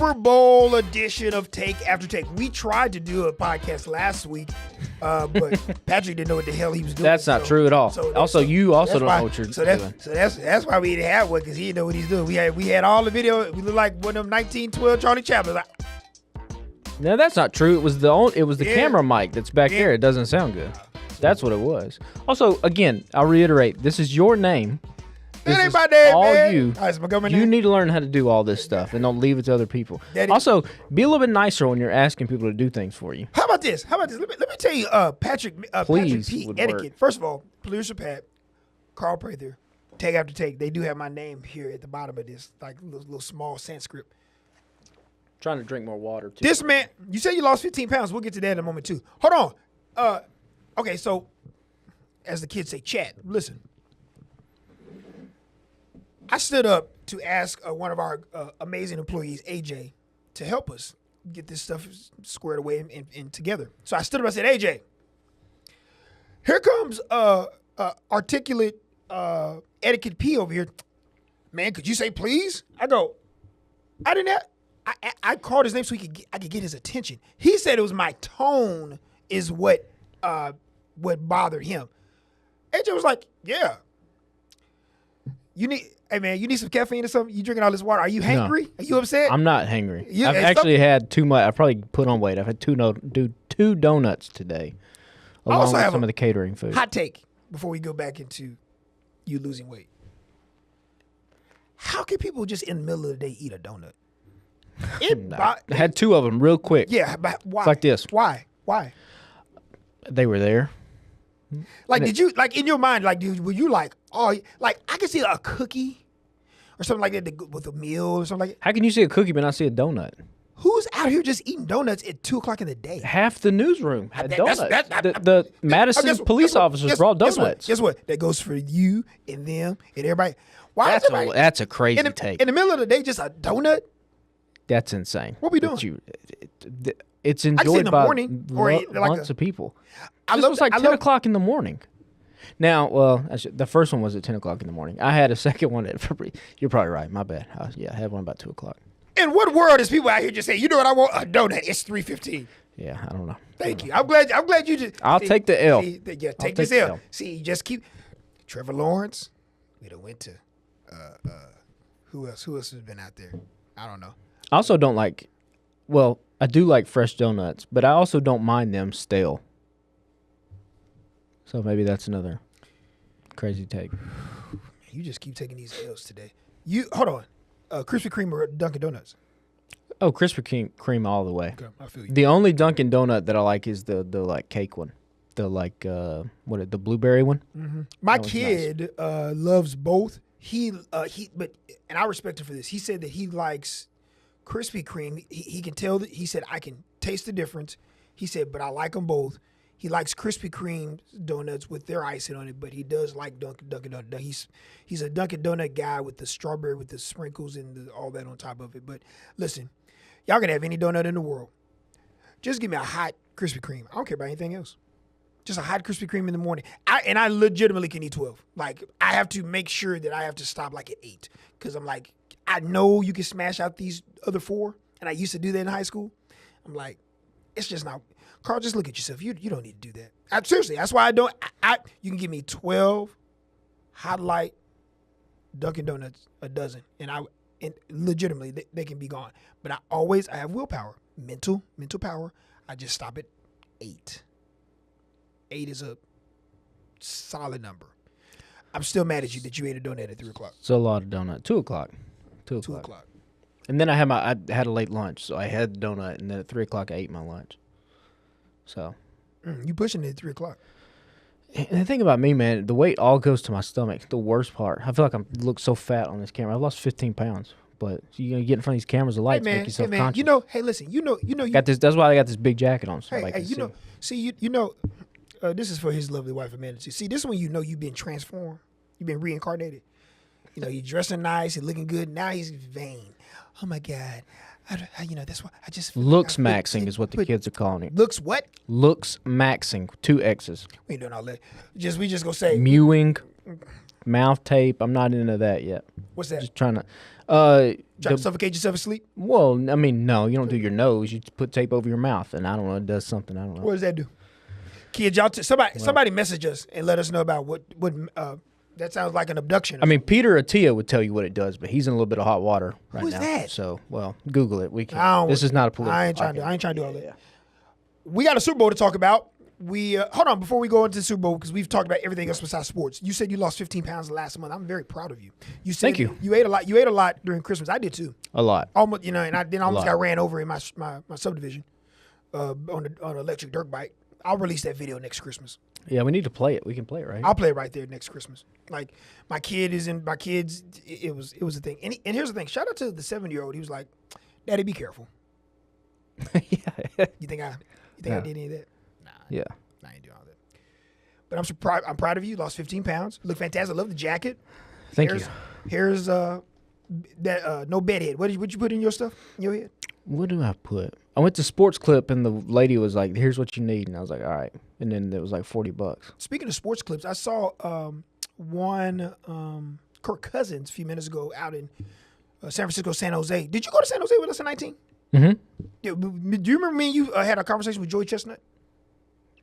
Super Bowl edition of Take After Take. We tried to do a podcast last week, but Patrick didn't know what the hell he was doing. That's not true at all. You also don't know what you're doing. So that's why we didn't have one, because he didn't know what he's doing. We had all the video. We looked like one of them 1912 Charlie Chaplin. Like, no, that's not true. It was the camera mic that's back there. It doesn't sound good. That's what it was. Also, again, I'll reiterate, this is your name. That ain't my name, all man. you. Right, so you need to learn how to do all this stuff and don't leave it to other people. Also, be a little bit nicer when you're asking people to do things for you. How about this? Let me tell you, Patrick P. etiquette. Work. First of all, producer Pat, Carl Prather, Take After Take. They do have my name here at the bottom of this, like little small Sanskrit. Trying to drink more water too. This man, you said you lost 15 pounds. We'll get to that in a moment too. Hold on. Okay, so as the kids say, chat. Listen. I stood up to ask one of our amazing employees, AJ, to help us get this stuff squared away and together. So I stood up and said, AJ, here comes articulate etiquette P over here. Man, could you say please? I go, I didn't have, I called his name so I could get his attention. He said it was my tone is what bothered him. AJ was like, yeah. Hey man, you need some caffeine or something? You drinking all this water? Are you hangry? No, are you upset? I'm not hangry. I've actually had too much. I probably put on weight. I've had two donuts today, along with some of the catering food. Hot take before we go back into you losing weight. How can people just in the middle of the day eat a donut? I had two of them real quick. Yeah, but why? It's like this. Why? They were there. Like, did you, like, in your mind, like, dude, were you like, oh, like, I could see a cookie or something like that with a meal or something like that? How can you see a cookie but not see a donut? Who's out here just eating donuts at 2 o'clock in the day? Half the newsroom had donuts. The Madison police officers brought donuts. Guess what? That goes for you and them and everybody. Why that's a crazy take. In the middle of the day, just a donut? That's insane. What we doing? It's enjoyed by lots of people. This was like 10 o'clock in the morning. Now, well, the first one was at 10 o'clock in the morning. I had a second one at, you're probably right, my bad. I had one about 2 o'clock. In what world is people out here just saying, you know what I want? A donut. It's 3:15. Yeah, I don't know. Thank you. I'm glad you just. I'll take the L. Take this L. See, you just keep. Trevor Lawrence. We done went to. Who else? Who else has been out there? I don't know. I also don't like. Well, I do like fresh donuts, but I also don't mind them stale. So maybe that's another crazy take. You just keep taking these L's today. Hold on. Krispy Kreme or Dunkin' Donuts? Oh, Krispy Kreme all the way. Okay, I feel you. The only Dunkin' Donut that I like is the like cake one. The like the blueberry one. Mm-hmm. My kid loves both. And I respect him for this. He said that he likes Krispy Kreme. He can tell that. He said I can taste the difference. He said, but I like them both. He likes Krispy Kreme donuts with their icing on it, but he does like Dunkin' Donut. He's a Dunkin' Donut guy with the strawberry, with the sprinkles and all that on top of it. But listen, y'all can have any donut in the world. Just give me a hot Krispy Kreme. I don't care about anything else. Just a hot Krispy Kreme in the morning. I legitimately can eat 12. Like, I have to make sure that I have to stop like at 8. Because I'm like, I know you can smash out these other 4. And I used to do that in high school. I'm like, it's just not. Carl, just look at yourself. You don't need to do that. Seriously, that's why I don't. You can give me 12 hot light Dunkin' Donuts, a dozen, and legitimately they can be gone. But I have willpower, mental power. I just stop at 8. 8 is a solid number. I'm still mad at you that you ate a donut at 3 o'clock. It's a lot of donut. 2 o'clock. 2 o'clock. And then I had a late lunch, so I had the donut, and then at 3 o'clock I ate my lunch. So, you pushing it at 3 o'clock. And the thing about me, man, the weight all goes to my stomach. The worst part. I feel like I look so fat on this camera. I've lost 15 pounds. But you're gonna get in front of these cameras, the lights make yourself conscious. You know, hey, listen, you got this. That's why I got this big jacket on. So this is for his lovely wife, Amanda. See, this is when you know you've been transformed, you've been reincarnated. You know, you're dressing nice, you're looking good. Now he's vain. Oh my God. That's why I just looks maxing is what the kids are calling it. Looks what? Looks maxing, 2 X's. We ain't doing all that. We just gonna say mewing, mouth tape. I'm not into that yet. What's that? Just trying to. Try to suffocate yourself asleep? Well, I mean, no, you don't do your nose. You put tape over your mouth, and I don't know, it does something. I don't know. What does that do? Kids, y'all, somebody message us and let us know about what that sounds like an abduction. I mean, Peter Attia would tell you what it does, but he's in a little bit of hot water right now. Who's that? So, well, Google it. We can. This is not a political. I ain't trying to do all that. We got a Super Bowl to talk about. We hold on before we go into the Super Bowl because we've talked about everything else besides sports. You said you lost 15 pounds last month. I'm very proud of you. You said Thank you. You ate a lot. You ate a lot during Christmas. I did too. A lot. Almost, and I then almost got ran over in my subdivision on an electric dirt bike. I'll release that video next Christmas. Yeah, we need to play it. We can play it, right? I'll play it right there next Christmas. Like my kids. It was a thing. And here's the thing. Shout out to the 7-year-old. He was like, "Daddy, be careful." Yeah. You think I did any of that? Nah. Yeah. I ain't doing all that. But I'm proud of you. Lost 15 pounds. Look fantastic. I love the jacket. Thank you. Here's that no bedhead. What did you put in your stuff? In your head? What do I put? I went to Sports Clip and the lady was like, "Here's what you need," and I was like, "All right." And then it was like $40. Speaking of sports clips, I saw one Kirk Cousins a few minutes ago out in San Francisco, San Jose. Did you go to San Jose with us in 19? Mm-hmm. Yeah, do you remember me and you had a conversation with Joey Chestnut?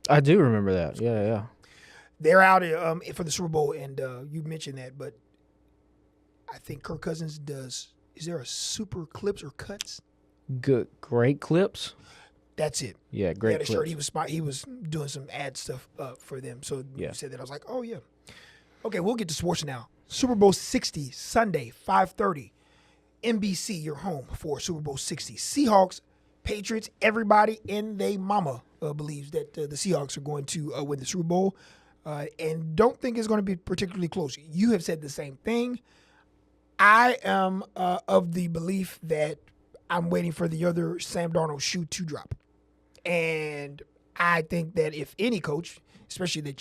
I do remember that. Yeah. They're out for the Super Bowl, and you mentioned that, but I think Kirk Cousins does. Is there a super clips or cuts? Good, great clips. That's it. Yeah, great clips. Shirt. He was doing some ad stuff for them. So you said that. I was like, oh yeah. Okay, we'll get to sports now. Super Bowl 60 Sunday 5:30. NBC, your home for Super Bowl 60. Seahawks, Patriots. Everybody in they mama believes that the Seahawks are going to win the Super Bowl, and don't think it's going to be particularly close. You have said the same thing. I am of the belief that I'm waiting for the other Sam Darnold shoe to drop. And I think that if any coach, especially that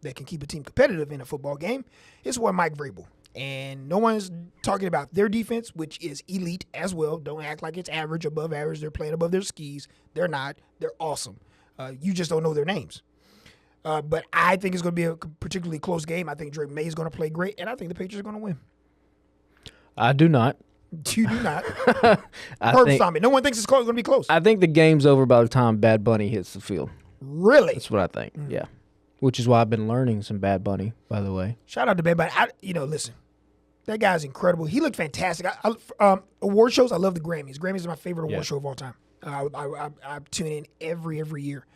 that can keep a team competitive in a football game, is one Mike Vrabel. And no one's talking about their defense, which is elite as well. Don't act like it's average, above average. They're playing above their skis. They're not. They're awesome. You just don't know their names. But I think it's going to be a particularly close game. I think Drake May is going to play great, and I think the Patriots are going to win. I do not. You do not. No one thinks it's going to be close. I think the game's over by the time Bad Bunny hits the field. Really? That's what I think. Mm-hmm. Yeah. Which is why I've been learning some Bad Bunny, by the way. Shout out to Bad Bunny. Listen, that guy's incredible. He looked fantastic. Award shows, I love the Grammys. Grammys is my favorite award show of all time. I tune in every year.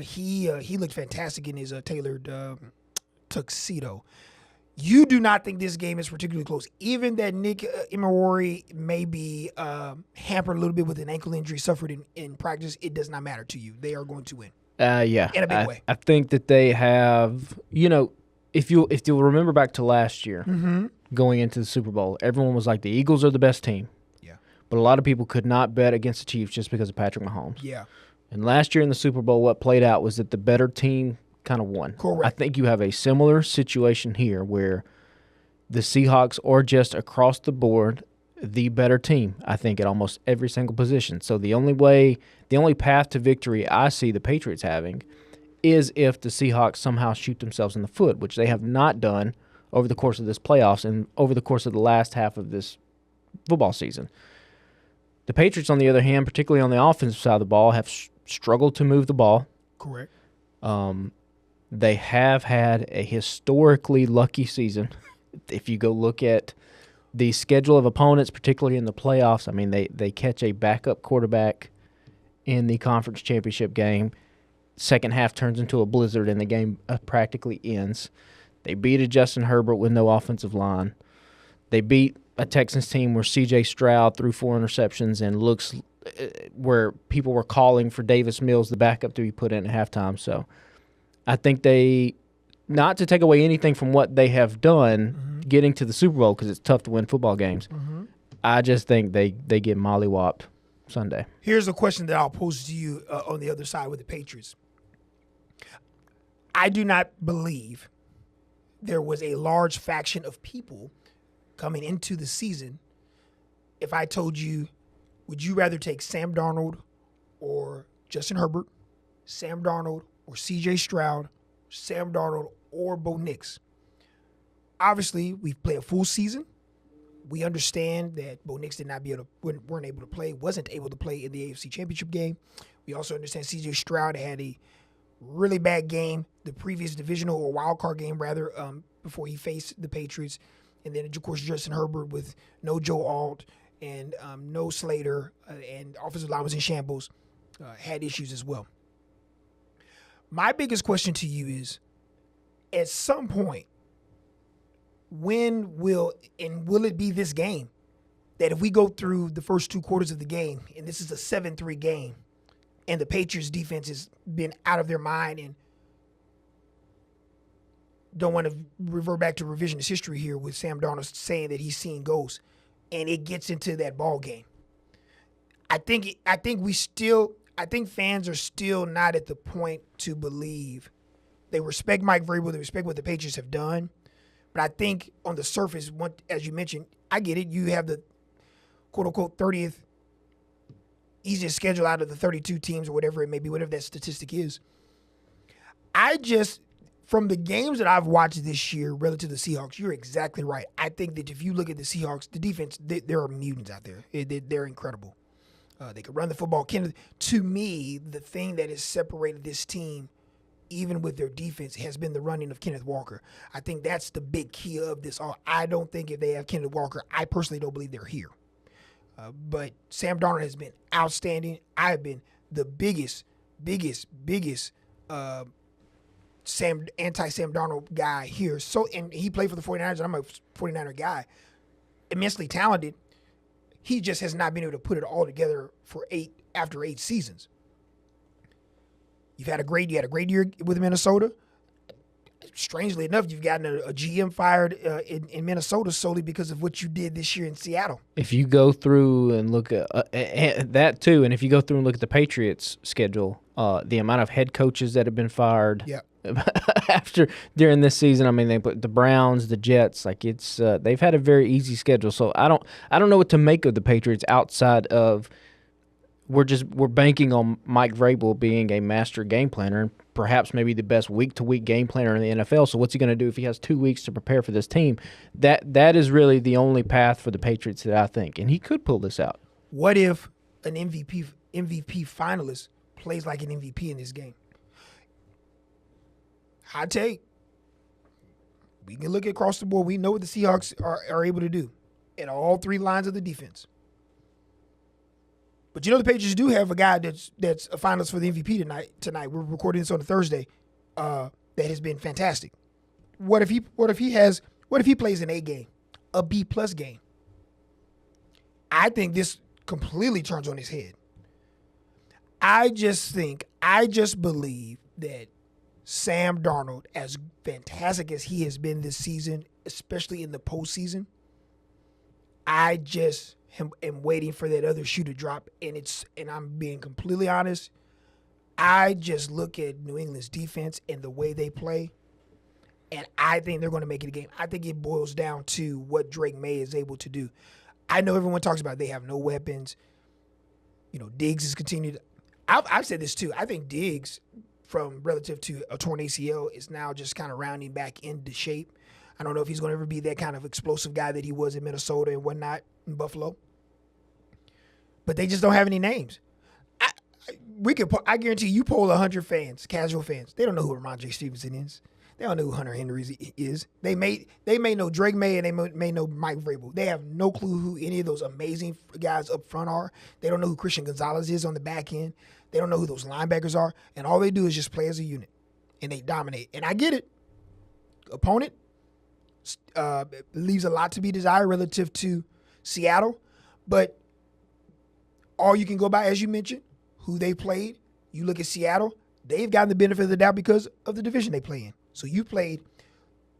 He looked fantastic in his tailored tuxedo. You do not think this game is particularly close. Even that Nick Imamori may be hampered a little bit with an ankle injury suffered in practice, it does not matter to you. They are going to win. Yeah. In a big way. I think that they have, if you'll remember back to last year, going into the Super Bowl, everyone was like, the Eagles are the best team. Yeah. But a lot of people could not bet against the Chiefs just because of Patrick Mahomes. Yeah. And last year in the Super Bowl, what played out was that the better team kind of won. Correct. I think you have a similar situation here where the Seahawks are just across the board the better team, I think, at almost every single position. So the only path to victory I see the Patriots having is if the Seahawks somehow shoot themselves in the foot, which they have not done over the course of this playoffs and over the course of the last half of this football season. The Patriots, on the other hand, particularly on the offensive side of the ball, have struggled to move the ball. Correct. They have had a historically lucky season. If you go look at the schedule of opponents, particularly in the playoffs, I mean, they catch a backup quarterback in the conference championship game. Second half turns into a blizzard, and the game practically ends. They beat a Justin Herbert with no offensive line. They beat a Texans team where C.J. Stroud threw 4 interceptions and looks where people were calling for Davis Mills, the backup, to be put in at halftime. So I think they, not to take away anything from what they have done getting to the Super Bowl, because it's tough to win football games, I just think they get mollywopped Sunday. Here's a question that I'll pose to you on the other side with the Patriots. I do not believe there was a large faction of people coming into the season. If I told you, would you rather take Sam Darnold or Justin Herbert, Sam Darnold or C.J. Stroud, Sam Darnold or Bo Nix? Obviously, we've played a full season. We understand that Bo Nix weren't able to play, wasn't able to play in the AFC Championship game. We also understand C.J. Stroud had a really bad game, the previous divisional or wild card game rather, before he faced the Patriots. And then, of course, Justin Herbert with no Joe Alt and no Slater, and offensive line was in shambles, had issues as well. My biggest question to you is, at some point, will it be this game that if we go through the first 2 quarters of the game, and this is a 7-3 game, and the Patriots defense has been out of their mind and don't want to revert back to revisionist history here with Sam Darnold saying that he's seen ghosts, and it gets into that ball game. I think fans are still not at the point to believe. They respect Mike Vrabel, they respect what the Patriots have done, but I think on the surface, as you mentioned, I get it. You have the quote-unquote 30th easiest schedule out of the 32 teams or whatever it may be, whatever that statistic is. From the games that I've watched this year relative to the Seahawks, you're exactly right. I think that if you look at the Seahawks, the defense, there are mutants out there. They're incredible. They can run the football. To me, the thing that has separated this team, even with their defense, has been the running of Kenneth Walker. I think that's the big key of this all. I don't think if they have Kenneth Walker, I personally don't believe they're here. But Sam Darnold has been outstanding. I have been the biggest anti-Sam Darnold guy here. And he played for the 49ers, and I'm a 49er guy. Immensely talented. He just has not been able to put it all together after 8 seasons. You had a great year with Minnesota. Strangely enough, you've gotten a GM fired in Minnesota solely because of what you did this year in Seattle. If you go through and look at that too, and if you go through and look at the Patriots' schedule, the amount of head coaches that have been fired during this season, I mean, they put the Browns, the Jets, they've had a very easy schedule. So I don't know what to make of the Patriots outside of we're banking on Mike Vrabel being a master game planner and perhaps maybe the best week-to-week game planner in the NFL. So what's he going to do if he has 2 weeks to prepare for this team? That is really the only path for the Patriots that I think, and he could pull this out. What if an MVP finalist plays like an MVP in this game? Hot take. We can look across the board. We know what the Seahawks are able to do in all 3 lines of the defense. But the Patriots do have a guy that's a finalist for the MVP tonight. We're recording this on a Thursday. That has been fantastic. What if he plays an A game, a B+ game? I think this completely turns on his head. I just believe that Sam Darnold, as fantastic as he has been this season, especially in the postseason, am waiting for that other shoe to drop, and I'm being completely honest. I just look at New England's defense and the way they play, and I think they're going to make it a game. I think it boils down to what Drake May is able to do. I know everyone talks about they have no weapons. Diggs has continued. I've said this too. I think Diggs, from relative to a torn ACL, is now just kind of rounding back into shape. I don't know if he's going to ever be that kind of explosive guy that he was in Minnesota and whatnot in Buffalo. But they just don't have any names. I guarantee you poll 100 fans, casual fans. They don't know who Ramondre Stevenson is. They don't know who Hunter Henry is. They may know Drake May and they may know Mike Vrabel. They have no clue who any of those amazing guys up front are. They don't know who Christian Gonzalez is on the back end. They don't know who those linebackers are. And all they do is just play as a unit. And they dominate. And I get it. Opponent leaves a lot to be desired relative to Seattle. But all you can go by, as you mentioned, who they played. You look at Seattle, they've gotten the benefit of the doubt because of the division they play in. So you played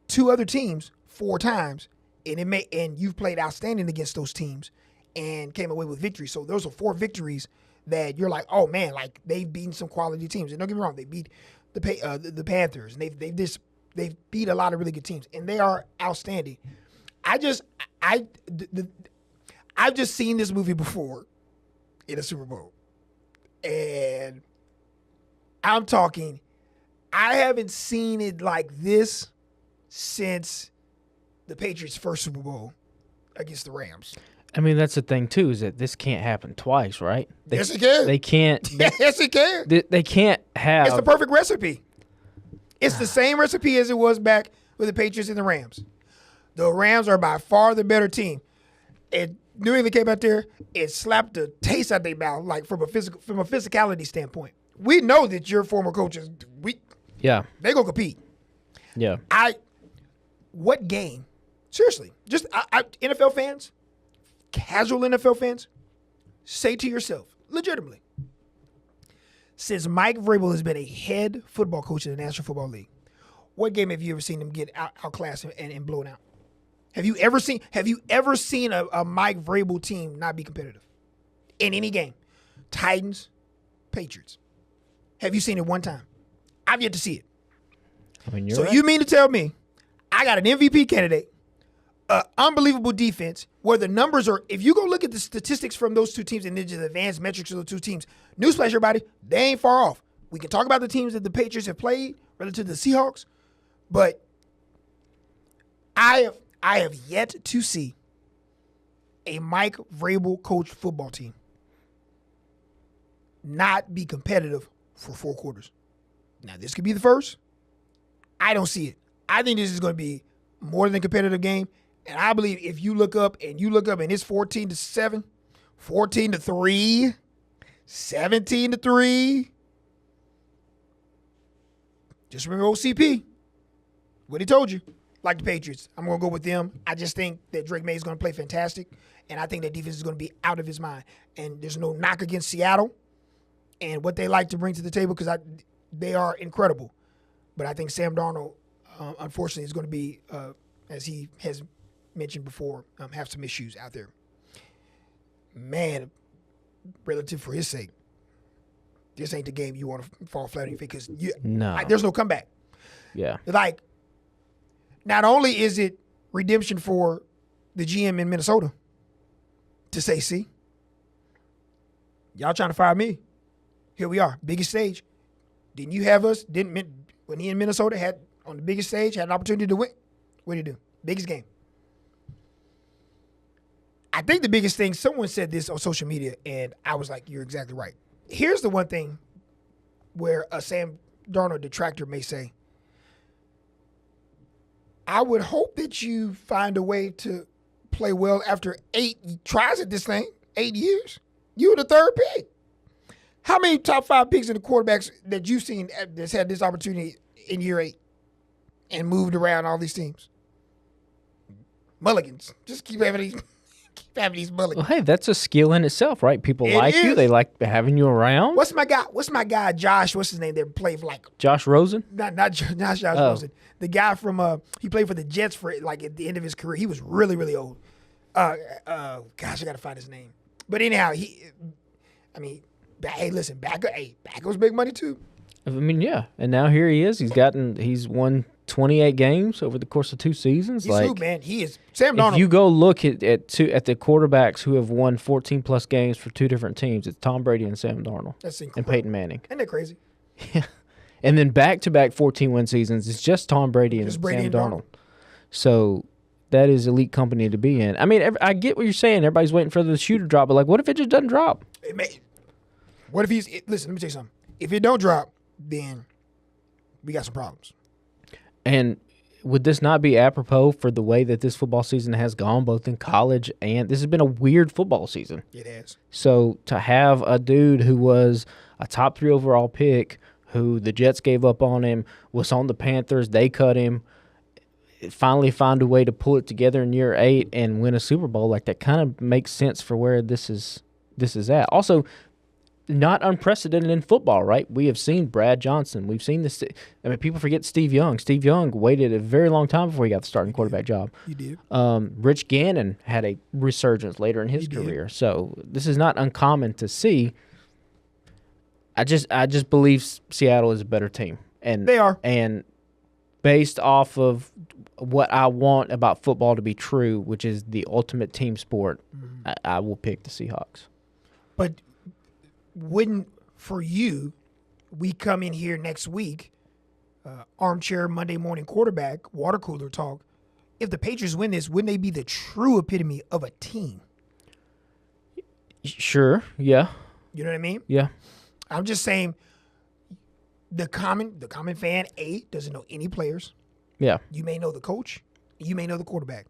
2 other teams 4 times, and you've played outstanding against those teams and came away with victory. So those are 4 victories that you're like, oh man, like they've beaten some quality teams. And don't get me wrong, they beat the Panthers, and they've beat a lot of really good teams, and they are outstanding. I've just seen this movie before in a Super Bowl. And I'm talking, I haven't seen it like this since the Patriots' first Super Bowl against the Rams. I mean, that's the thing too, is that this can't happen twice, right? Yes, it can. They can't. Yes, it can. They can't have. It's the perfect recipe. It's the same recipe as it was back with the Patriots and the Rams. The Rams are by far the better team. And New England came out there and slapped the taste out of their mouth, like from a physicality standpoint. We know that your former coaches, they gonna compete. Yeah. What game? Seriously, just NFL fans, casual NFL fans, say to yourself, legitimately, since Mike Vrabel has been a head football coach in the National Football League, what game have you ever seen him get outclassed and blown out? Have you ever seen a Mike Vrabel team not be competitive in any game? Titans, Patriots. Have you seen it one time? I've yet to see it. I mean, so right. You mean to tell me I got an MVP candidate, unbelievable defense, where the numbers are, if you go look at the statistics from those two teams and then just advanced metrics of the two teams, newsflash, everybody, they ain't far off. We can talk about the teams that the Patriots have played relative to the Seahawks, but I have yet to see a Mike Vrabel coached football team not be competitive for 4 quarters. Now, this could be the first. I don't see it. I think this is going to be more than a competitive game. And I believe if you look up and it's 14-7, 14-3, 17-3. Just remember OCP. What he told you. Like the Patriots. I'm going to go with them. I just think that Drake May is going to play fantastic. And I think that defense is going to be out of his mind. And there's no knock against Seattle and what they like to bring to the table because they are incredible. But I think Sam Darnold, unfortunately, is going to be, as he has mentioned before, have some issues out there. Man, relative for his sake, this ain't the game you want to fall flat on your face because there's no comeback. Yeah. Like, not only is it redemption for the GM in Minnesota to say, see, y'all trying to fire me. Here we are, biggest stage. Didn't you have us? When he in Minnesota had on the biggest stage, had an opportunity to win? What did he do? Biggest game. I think the biggest thing, someone said this on social media, and I was like, you're exactly right. Here's the one thing where a Sam Darnold detractor may say, I would hope that you find a way to play well after 8 tries at this thing, 8 years. You were the third pick. How many top 5 picks in the quarterbacks that you've seen that's had this opportunity in year 8 and moved around all these teams? Mulligans. Just keep having these mulligans. Well, hey, that's a skill in itself, right? People like you. They like having you around. What's my guy, Josh, what's his name that played for like... Josh Rosen? Not Josh Rosen. The guy from, he played for the Jets for like at the end of his career. He was really, really old. Gosh, I got to find his name. But anyhow, hey, listen, Backo's big money too. I mean, yeah. And now here he is. He's won 28 games over the course of 2 seasons. He's who, man? He is Sam Darnold. If you go look at the quarterbacks who have won 14-plus games for 2 different teams, it's Tom Brady and Sam Darnold. That's incredible. And Peyton Manning. Isn't that crazy? Yeah. And then back-to-back 14-win seasons, it's just Tom Brady and Sam Darnold. So that is elite company to be in. I mean, I get what you're saying. Everybody's waiting for the shoe to drop. But, like, what if it just doesn't drop? What if listen, let me tell you something. If it don't drop, then we got some problems. And would this not be apropos for the way that this football season has gone, both in college and this has been a weird football season? It has. So to have a dude who was a top 3 overall pick, who the Jets gave up on him, was on the Panthers, they cut him, finally found a way to pull it together in year 8 and win a Super Bowl, like that kind of makes sense for where this is at. Also, not unprecedented in football, right? We have seen Brad Johnson. We've seen this. I mean, people forget Steve Young. Steve Young waited a very long time before he got the starting quarterback job. He did. Rich Gannon had a resurgence later in his career. So this is not uncommon to see. I just believe Seattle is a better team. And they are. And based off of what I want about football to be true, which is the ultimate team sport, I will pick the Seahawks. But wouldn't, for you, we come in here next week, armchair Monday morning quarterback, water cooler talk, if the Patriots win this, wouldn't they be the true epitome of a team? Sure. Yeah. You know what I mean? Yeah. I'm just saying the common fan, doesn't know any players. Yeah. You may know the coach. You may know the quarterback.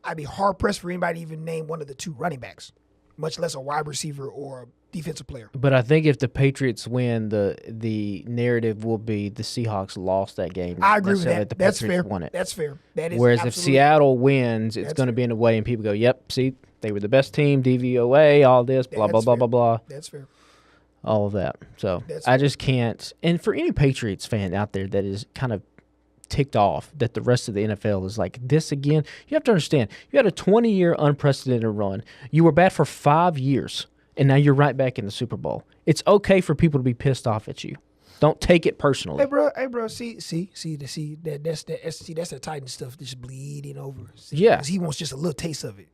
I'd be hard-pressed for anybody to even name one of the two running backs, much less a wide receiver or a defensive player. But I think if the Patriots win, the narrative will be the Seahawks lost that game. I agree with that. The That's Patriots fair. won it. That's fair. That is Whereas if absolutely Seattle wins, it's That's going to fair. be in a way, and people go, yep, see, they were the best team, DVOA, all this, blah, blah, That's blah, fair. blah, blah, That's fair. all of that. So That's I just can't. And for any Patriots fan out there that is kind of ticked off that the rest of the NFL is like this again, you have to understand, you had a 20-year unprecedented run. You were bad for 5 years, and now you're right back in the Super Bowl. It's okay for people to be pissed off at you. Don't take it personally. Hey, bro. See, that's the Titan stuff just bleeding over. See, Yeah. 'cause he wants just a little taste of it.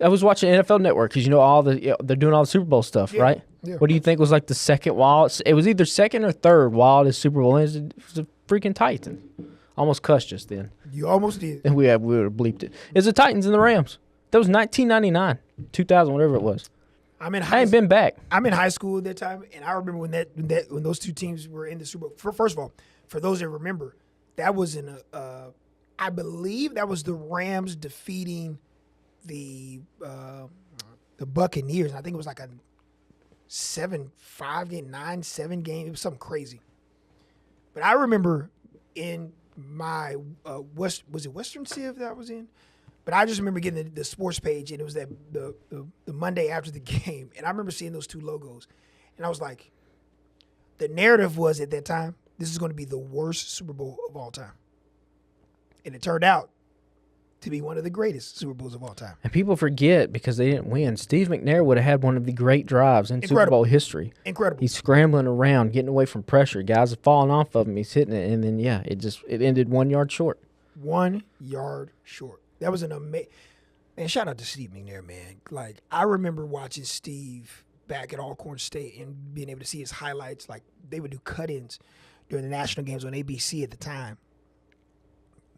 I was watching NFL Network because they're doing all the Super Bowl stuff, Yeah, right? yeah. What do you think was like the second wild? It was either second or third wildest Super Bowl. It was a freaking Titan. Almost cussed just then, You almost did. and we would have bleeped it. It's the Titans and the Rams. That was 1999, 2000, whatever it was. I ain't been back. I'm in high school at that time, and I remember when those two teams were in the Super Bowl. First of all, for those that remember, that was I believe that was the Rams defeating the Buccaneers. I think it was like a 7-5 game, 9-7 game. It was something crazy. But I remember in my was it Western Civ that I was in? But I just remember getting the sports page, and it was that the Monday after the game, and I remember seeing those two logos, and I was like, the narrative was at that time, this is going to be the worst Super Bowl of all time, and it turned out to be one of the greatest Super Bowls of all time. And people forget because they didn't win. Steve McNair would have had one of the great drives in Super Bowl history. Incredible. He's scrambling around, getting away from pressure. Guys are falling off of him. He's hitting it, and then it ended 1 yard short. 1 yard short. That was an amazing. Man, shout out to Steve McNair, man. Like, I remember watching Steve back at Alcorn State and being able to see his highlights. Like, they would do cut-ins during the national games on ABC at the time.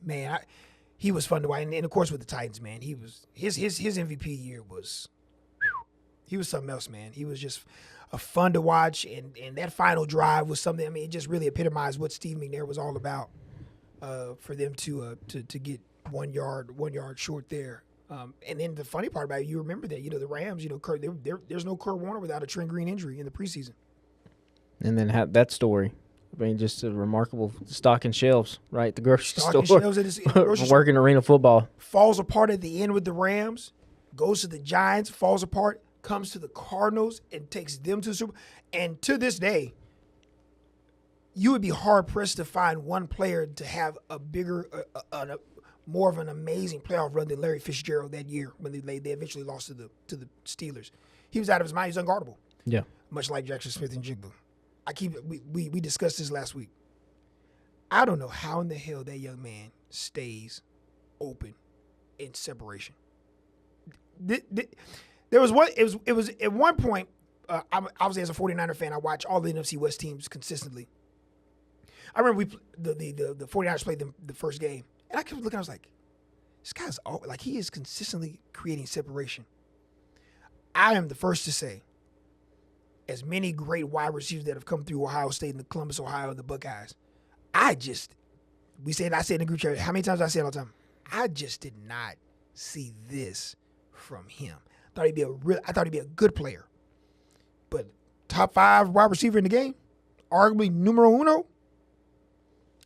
Man, he was fun to watch. And of course, with the Titans, man, he was his MVP year was, he was something else, man. He was just a fun to watch, and that final drive was something. I mean, it just really epitomized what Steve McNair was all about. For them to get 1 yard short there. And then the funny part about it, you remember that, the Rams, there's no Kurt Warner without a Trent Green injury in the preseason. And then that story. I mean, just a remarkable stocking shelves, right? The grocery Stocking store. shelves in the grocery store. Working arena football. Falls apart at the end with the Rams, goes to the Giants, falls apart, comes to the Cardinals, and takes them to the Super Bowl. And to this day, you would be hard-pressed to find one player to have a bigger, more of an amazing playoff run than Larry Fitzgerald that year when they eventually lost to the Steelers. He was out of his mind. He was unguardable. Yeah. Much like Jackson Smith and Jigba. We discussed this last week. I don't know how in the hell that young man stays open in separation. There was one. It was at one point. Obviously, as a 49er fan, I watch all the NFC West teams consistently. I remember the 49ers played the first game, and I kept looking. I was like, this guy's like, he is consistently creating separation. I am the first to say, as many great wide receivers that have come through Ohio State and the Columbus, Ohio, and the Buckeyes, I said in the group chat, how many times did I say it all the time? I just did not see this from him. I thought he'd be a good player. But top 5 wide receiver in the game, arguably numero uno,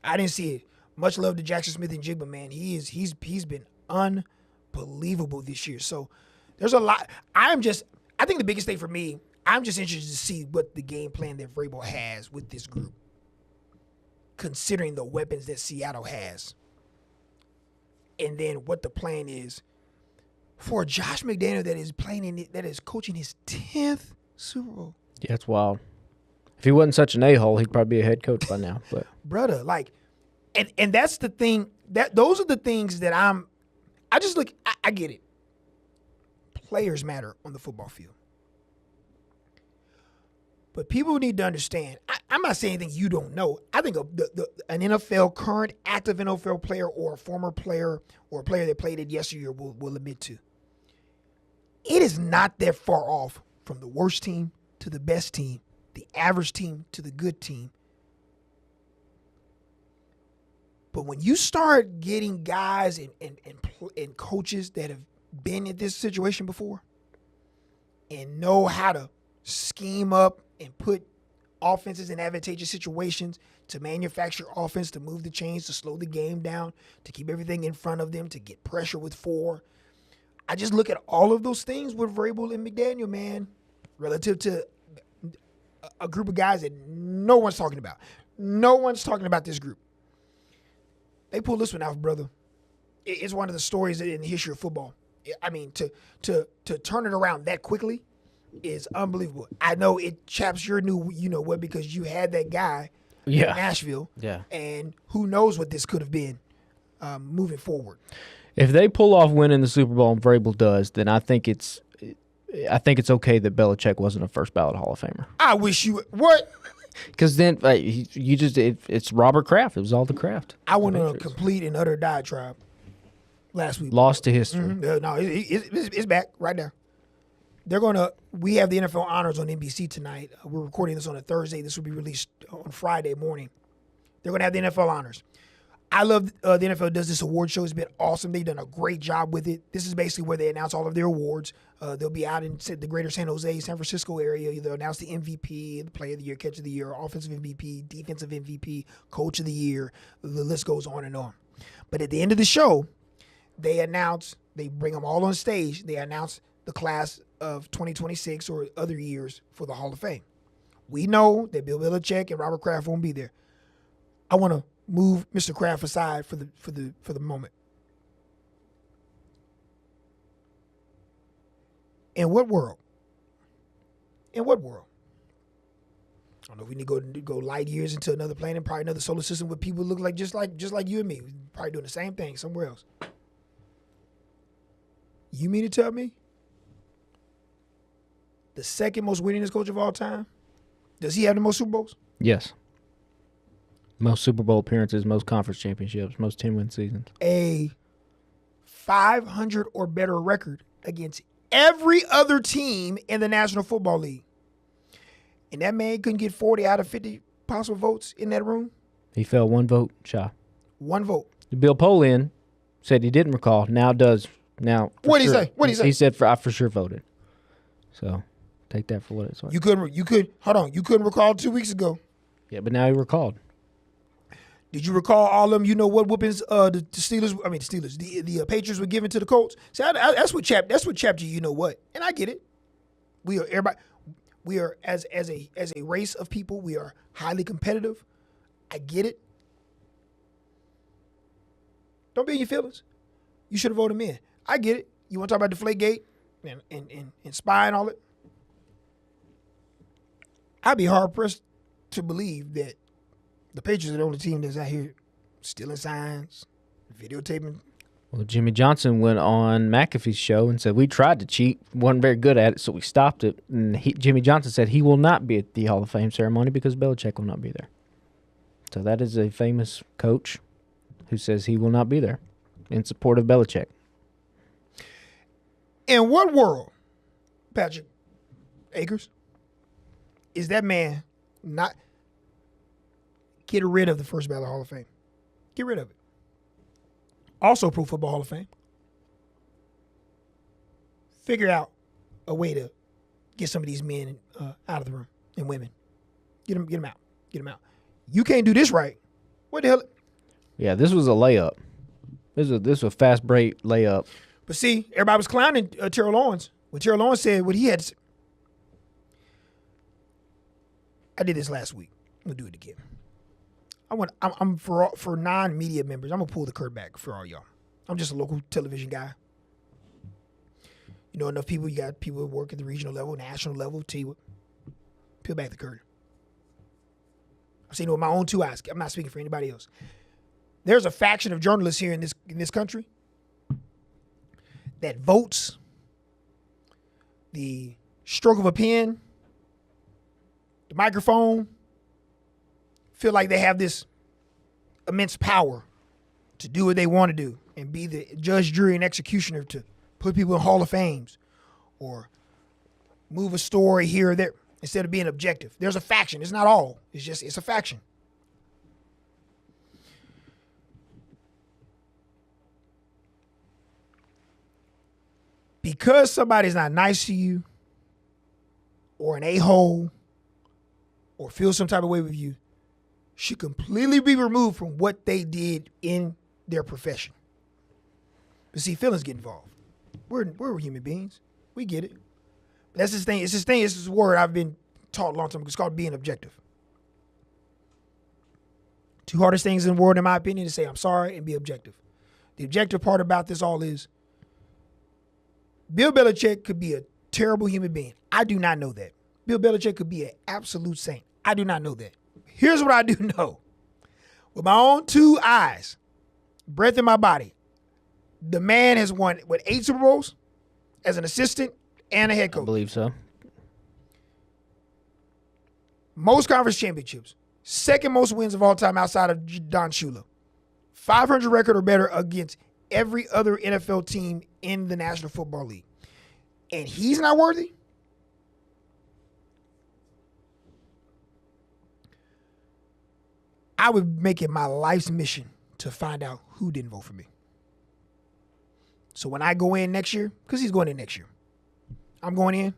I didn't see it. Much love to Jackson Smith and Jigba, man. He's been unbelievable this year. So there's a lot. I think the biggest thing for me, I'm just interested to see what the game plan that Vrabel has with this group, considering the weapons that Seattle has. And then what the plan is for Josh McDaniel that is coaching his 10th Super Bowl. Yeah, it's wild. If he wasn't such an a-hole, he'd probably be a head coach by now. But brother, like, and that's the thing, those are the things that I get it. Players matter on the football field. But people need to understand, I'm not saying anything you don't know. I think an NFL, current active NFL player or a former player or a player that played it yesteryear will admit to. It is not that far off from the worst team to the best team, the average team to the good team. But when you start getting guys and coaches that have been in this situation before and know how to scheme up and put offenses in advantageous situations to manufacture offense, to move the chains, to slow the game down, to keep everything in front of them, to get pressure with 4. I just look at all of those things with Vrabel and McDaniel, man, relative to a group of guys that no one's talking about. No one's talking about this group. They pulled this one out, brother. It's one of the stories in the history of football. I mean, to turn it around that quickly is unbelievable. I know it chaps your new you-know-what because you had that guy in Nashville. Yeah. And who knows what this could have been moving forward. If they pull off winning the Super Bowl and Vrabel does, then I think it's okay that Belichick wasn't a first ballot Hall of Famer. I wish you would. What? Because then it's Robert Kraft. It was all the Kraft. I went on a complete and utter diatribe last week. Lost to history. Mm-hmm. No, it's back right now. We have the NFL Honors on NBC tonight. We're recording this on a Thursday. This will be released on Friday morning. They're going to have the NFL Honors. I love the NFL does this award show. It's been awesome. They've done a great job with it. This is basically where they announce all of their awards. They'll be out in the greater San Jose, San Francisco area. They'll announce the MVP, the Player of the Year, Catch of the Year, Offensive MVP, Defensive MVP, Coach of the Year. The list goes on and on. But at the end of the show, they bring them all on stage. They announce the class of 2026 or other years for the Hall of Fame. We know that Bill Belichick and Robert Kraft won't be there. I want to move Mr. Kraft aside for the moment. In what world? I don't know if we need to go light years into another planet, probably another solar system where people look like just like you and me. We're probably doing the same thing somewhere else. You mean to tell me the second most winningest coach of all time, does he have the most Super Bowls? Yes. Most Super Bowl appearances, most conference championships, most 10-win seasons. A 500 or better record against every other team in the National Football League. And that man couldn't get 40 out of 50 possible votes in that room? He fell one vote shy. One vote. Bill Polian said he didn't recall, now does. Now, what did he say? What did he say? He said, I for sure voted. So, take that for what it's worth. You couldn't recall 2 weeks ago. Yeah, but now he recalled. Did you recall all of them, whoopings the Patriots were giving to the Colts? See, that's what chapped you know what. And I get it. We are as a race of people, we are highly competitive. I get it. Don't be in your feelings. You should have voted him in. I get it. You want to talk about Deflategate and spy and all that? I'd be hard pressed to believe that the Patriots are the only team that's out here stealing signs, videotaping. Well, Jimmy Johnson went on McAfee's show and said, we tried to cheat, wasn't very good at it, so we stopped it. And Jimmy Johnson said he will not be at the Hall of Fame ceremony because Belichick will not be there. So that is a famous coach who says he will not be there in support of Belichick. In what world, Patrick Akers, is that man not... Get rid of the first ballot Hall of Fame. Get rid of it. Also Pro Football Hall of Fame. Figure out a way to get some of these men out of the room and women. Get them out. Get them out. You can't do this right. What the hell? Yeah, this was a layup. This was a fast break layup. But see, everybody was clowning Terrell Owens. When Terrell Owens said what he had to say. I did this last week. I'm going to do it again. I'm for non-media members, I'm going to pull the curtain back for all y'all. I'm just a local television guy. You know enough people, you got people who work at the regional level, national level, tell you what, peel back the curtain. I've seen it with my own 2 eyes. I'm not speaking for anybody else. There's a faction of journalists here in this country that votes the stroke of a pen, the microphone, feel like they have this immense power to do what they want to do and be the judge, jury, and executioner to put people in Hall of Fames or move a story here or there instead of being objective. There's a faction. It's not all. It's a faction. Because somebody's not nice to you or an a-hole or feels some type of way with you should completely be removed from what they did in their profession. But see, feelings get involved. We're human beings. We get it. But that's this thing. It's this word I've been taught a long time ago. It's called being objective. Two hardest things in the world, in my opinion, is say I'm sorry and be objective. The objective part about this all is Bill Belichick could be a terrible human being. I do not know that. Bill Belichick could be an absolute saint. I do not know that. Here's what I do know. With my own two eyes, breath in my body, the man has won, 8 Super Bowls as an assistant and a head coach. I believe so. Most conference championships. Second most wins of all time outside of Don Shula. 500 record or better against every other NFL team in the National Football League. And he's not worthy? I would make it my life's mission to find out who didn't vote for me. So when I go in next year, because he's going in next year, I'm going in.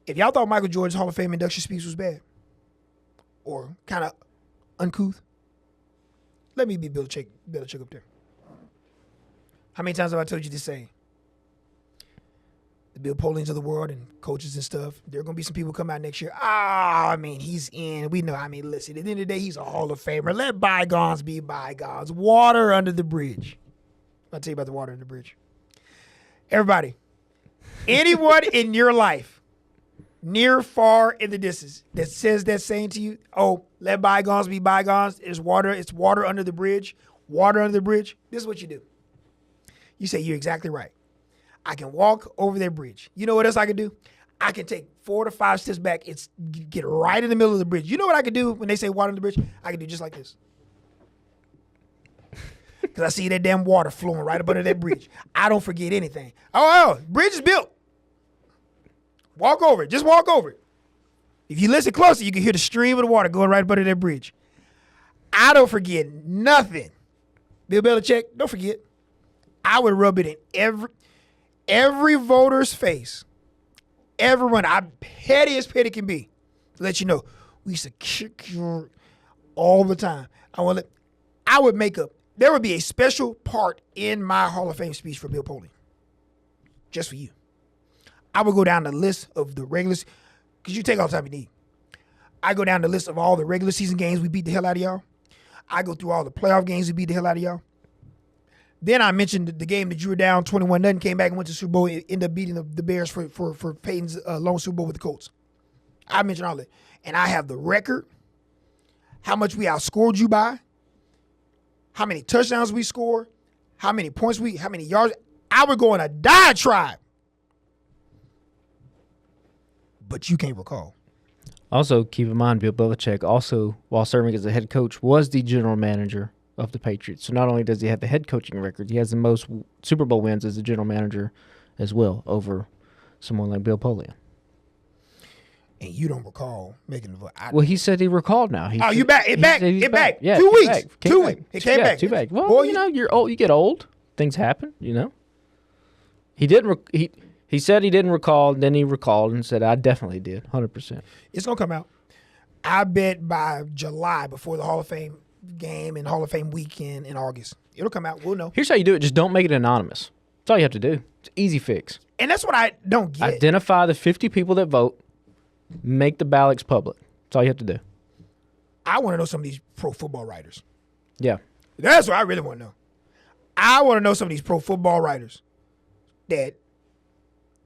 If y'all thought Michael Jordan's Hall of Fame induction speech was bad or kind of uncouth, let me be Belichick up there. How many times have I told you this saying? The Bill Polings of the world and coaches and stuff, there are going to be some people come out next year. He's in. We know. Listen, at the end of the day, he's a Hall of Famer. Let bygones be bygones. Water under the bridge. I'll tell you about the water under the bridge. Everybody, anyone in your life, near, far, in the distance, that says that saying to you, oh, let bygones be bygones, it's water under the bridge, water under the bridge, this is what you do. You say, you're exactly right. I can walk over that bridge. You know what else I can do? I can take 4 to 5 steps back and get right in the middle of the bridge. You know what I can do when they say water under the bridge? I can do just like this. Because I see that damn water flowing right up under that bridge. I don't forget anything. Oh, bridge is built. Walk over it. Just walk over it. If you listen closer, you can hear the stream of the water going right up under that bridge. I don't forget nothing. Bill Belichick, don't forget. I would rub it in every voter's face. Everyone, I'm petty as petty can be. To let you know, we used to kick you all the time. There would be a special part in my Hall of Fame speech for Bill Polian. Just for you. I would go down the list of the regulars, because you take all the time you need. I go down the list of all the regular season games we beat the hell out of y'all. I go through all the playoff games we beat the hell out of y'all. Then I mentioned the game that you were down 21-0, came back and went to Super Bowl, ended up beating the Bears for Peyton's lone Super Bowl with the Colts. I mentioned all that. And I have the record, how much we outscored you by, how many touchdowns we scored, how many points how many yards. I would go on a diatribe. But you can't recall. Also, keep in mind, Bill Belichick also, while serving as the head coach, was the general manager of the Patriots. So not only does he have the head coaching record, he has the most Super Bowl wins as the general manager as well over someone like Bill Polian. And you don't recall making the vote. Well, he said he recalled now. You back? It back? It back? Yeah, 2 weeks. Back. It came back. 2 weeks. Well, boy, you're old. You get old. Things happen. He didn't. He said he didn't recall. Then he recalled and said, "I definitely did, 100%." It's gonna come out. I bet by July, before the Hall of Fame game and Hall of Fame weekend in August, it'll come out. We'll know. Here's how you do it: just don't make it anonymous. That's all you have to do. It's an easy fix. And that's what I don't get. Identify the 50 people that vote. Make the ballots public. That's all you have to do. I want to know some of these pro football writers. Yeah. That's what I really want to know. I want to know some of these pro football writers that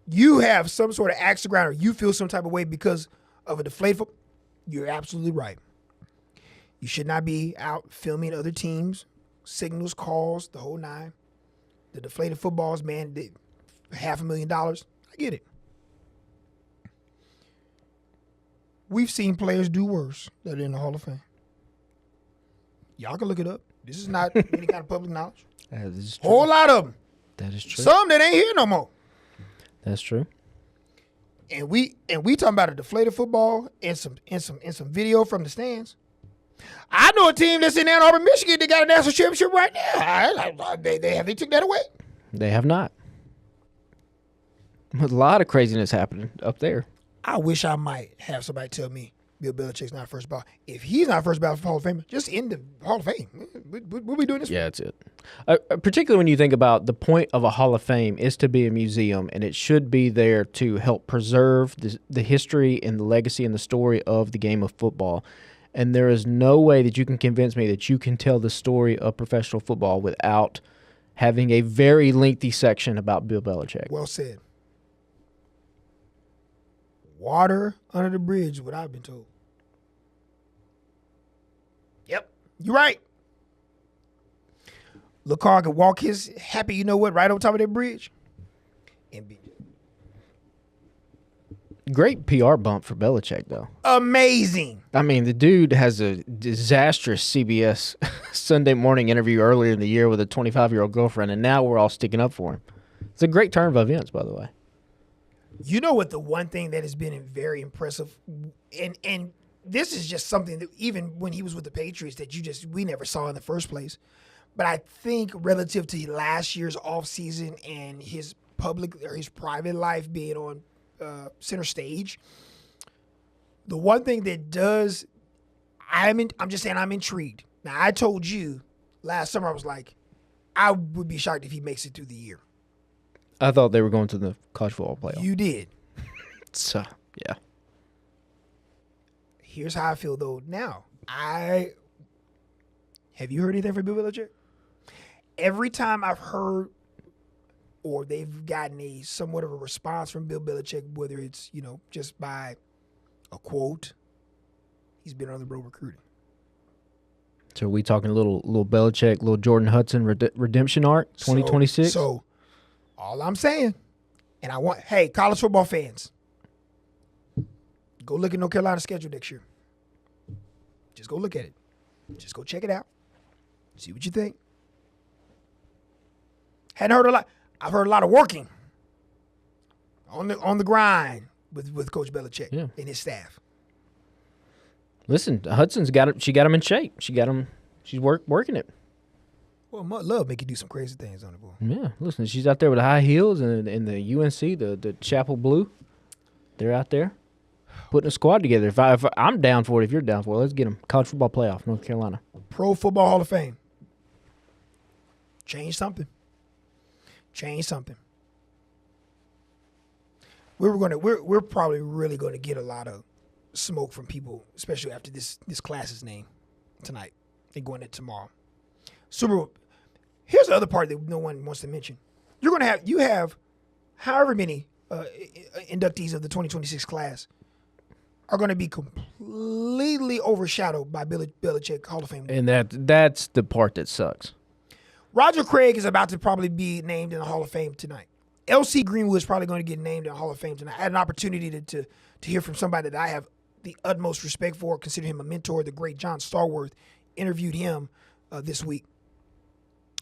you have some sort of axe to grind or you feel some type of way because of a deflated football. You're absolutely right. You should not be out filming other teams, signals, calls, the whole nine. The deflated footballs, man, $500,000. I get it. we've seen players do worse that are in the Hall of Fame. Y'all can look it up. This is not any kind of public knowledge. That is true. Whole lot of them. That is true. Some that ain't here no more. That's true. And we talking about a deflated football and some video from the stands. I know a team that's in Ann Arbor, Michigan that got a national championship right now. They took that away. They have not. A lot of craziness happening up there. I wish I might have somebody tell me Bill Belichick's not first ballot. If he's not first ballot for Hall of Fame, just in the Hall of Fame. What we doing this for? Yeah, that's it. Particularly when you think about the point of a Hall of Fame is to be a museum, and it should be there to help preserve the history and the legacy and the story of the game of football. And there is no way that you can convince me that you can tell the story of professional football without having a very lengthy section about Bill Belichick. Well said. Water under the bridge is what I've been told. Yep, you're right. LaCar could walk his happy, you know what, right on top of that bridge. And be Great PR bump for Belichick, though. amazing. I mean, the dude has a disastrous CBS Sunday morning interview earlier in the year with a 25-year-old girlfriend, and now we're all sticking up for him. It's a great turn of events, by the way. You know what, the one thing that has been very impressive, and this is just something that even when he was with the Patriots that we never saw in the first place. But I think relative to last year's offseason and his public or his private life being on center stage, the one thing that does, I'm just saying I'm intrigued. Now, I told you last summer, I was like, I would be shocked if he makes it through the year. I thought they were going to the college football playoff. You did. So, yeah. Here's how I feel, though, now. Have you heard anything from Bill Belichick? Every time I've heard or they've gotten a somewhat of a response from Bill Belichick, whether it's, just by a quote, he's been on the road recruiting. So are we talking a little Belichick, little Jordan Hudson redemption arc, 2026? So all I'm saying, and hey, college football fans, go look at North Carolina's schedule next year. Just go look at it. Just go check it out. See what you think. Hadn't heard a lot. I've heard a lot of working on the grind with Coach Belichick and his staff. Listen, Hudson's got it. She got him in shape. She's working it. Well, Mud Love make you do some crazy things on the ball. Yeah, listen, she's out there with the high heels and the UNC, the Chapel Blue. They're out there putting a squad together. If I'm down for it, if you're down for it, let's get them. College football playoff, North Carolina. Pro Football Hall of Fame. Change something. We're probably really going to get a lot of smoke from people, especially after this class is named tonight and going into tomorrow. Super Bowl. Here's the other part that no one wants to mention. You have however many inductees of the 2026 class are going to be completely overshadowed by Belichick Hall of Fame. And that's the part that sucks. Roger Craig is about to probably be named in the Hall of Fame tonight. L.C. Greenwood is probably going to get named in the Hall of Fame tonight. I had an opportunity to hear from somebody that I have the utmost respect for, consider him a mentor. The great John Starworth interviewed him this week.